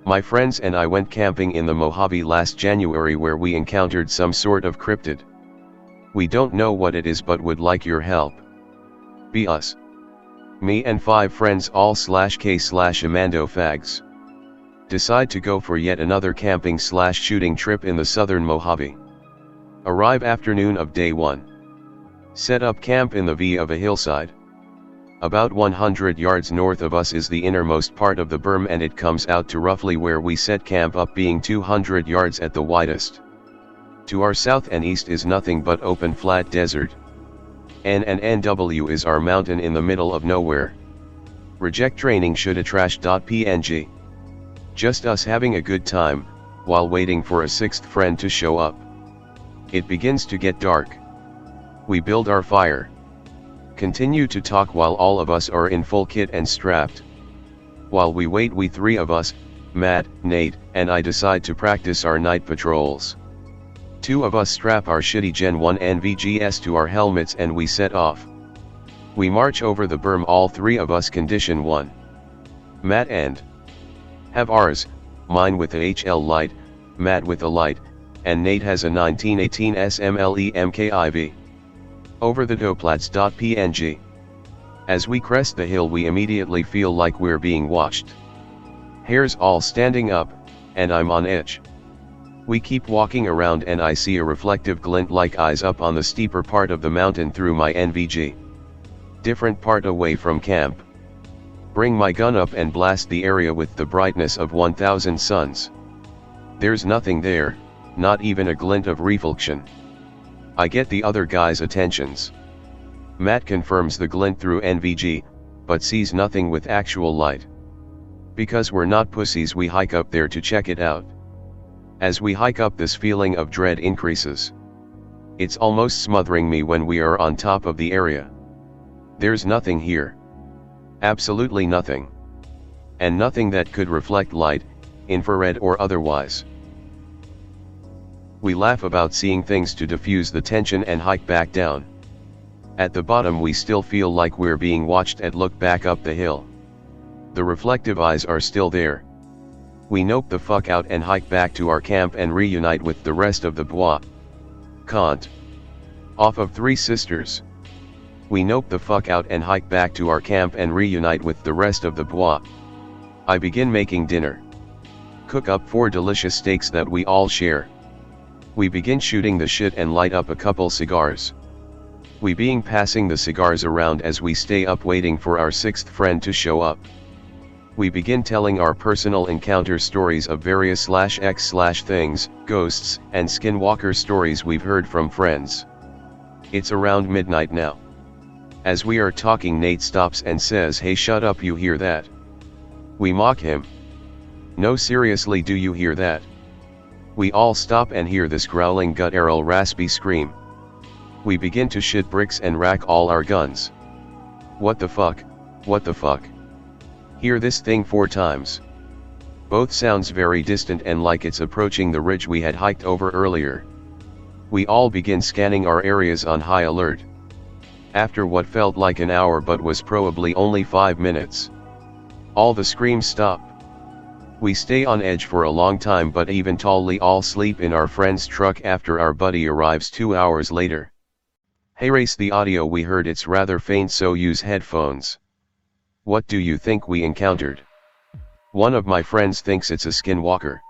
My friends and I went camping in the Mojave last January where we encountered some sort of cryptid. We don't know what it is but would like your help. Be us. Me and 5 friends all /k/amando fags. Decide to go for yet another camping/shooting trip in the southern Mojave. Arrive afternoon of day 1. Set up camp in the V of a hillside. About 100 yards north of us is the innermost part of the berm and it comes out to roughly where we set camp up being 200 yards at the widest. To our south and east is nothing but open flat desert. NW is our mountain in the middle of nowhere. Reject training should a trash.png. Just us having a good time, while waiting for a 6th friend to show up. It begins to get dark. We build our fire. Continue to talk while all of us are in full kit and strapped. While we wait, we 3 of us, Matt, Nate, and I decide to practice our night patrols. 2 of us strap our shitty Gen 1 NVGs to our helmets and we set off. We march over the berm, all 3 of us condition 1. Matt and have ours, mine with a HL light, Matt with a light, and Nate has a 1918 SMLE MKIV. Over the doplats.png. As we crest the hill we immediately feel like we're being watched. Hairs all standing up, and I'm on edge. We keep walking around and I see a reflective glint like eyes up on the steeper part of the mountain through my NVG. Different part away from camp. Bring my gun up and blast the area with the brightness of 1000 suns. There's nothing there, not even a glint of reflection. I get the other guy's attentions. Matt confirms the glint through NVG, but sees nothing with actual light. Because we're not pussies we hike up there to check it out. As we hike up this feeling of dread increases. It's almost smothering me when we are on top of the area. There's nothing here. Absolutely nothing. And nothing that could reflect light, infrared or otherwise. We laugh about seeing things to diffuse the tension and hike back down. At the bottom we still feel like we're being watched and look back up the hill. The reflective eyes are still there. We nope the fuck out and hike back to our camp and reunite with the rest of the bois. Gaunt. Off of 3 sisters. We nope the fuck out and hike back to our camp and reunite with the rest of the bois. I begin making dinner. Cook up 4 delicious steaks that we all share. We begin shooting the shit and light up a couple cigars. We being passing the cigars around as we stay up waiting for our 6th friend to show up. We begin telling our personal encounter stories of various /x/things, ghosts, and Skinwalker stories we've heard from friends. It's around midnight now. As we are talking Nate stops and says, "Hey, shut up, you hear that?" We mock him. "No, seriously, do you hear that?" We all stop and hear this growling guttural raspy scream. We begin to shit bricks and rack all our guns. What the fuck, what the fuck? Hear this thing 4 times. Both sounds very distant and like it's approaching the ridge we had hiked over earlier. We all begin scanning our areas on high alert. After what felt like an hour but was probably only 5 minutes. All the screams stop. We stay on edge for a long time but eventually all sleep in our friend's truck after our buddy arrives 2 hours later. Hey, race the audio we heard, it's rather faint so use headphones. What do you think we encountered? One of my friends thinks it's a skinwalker.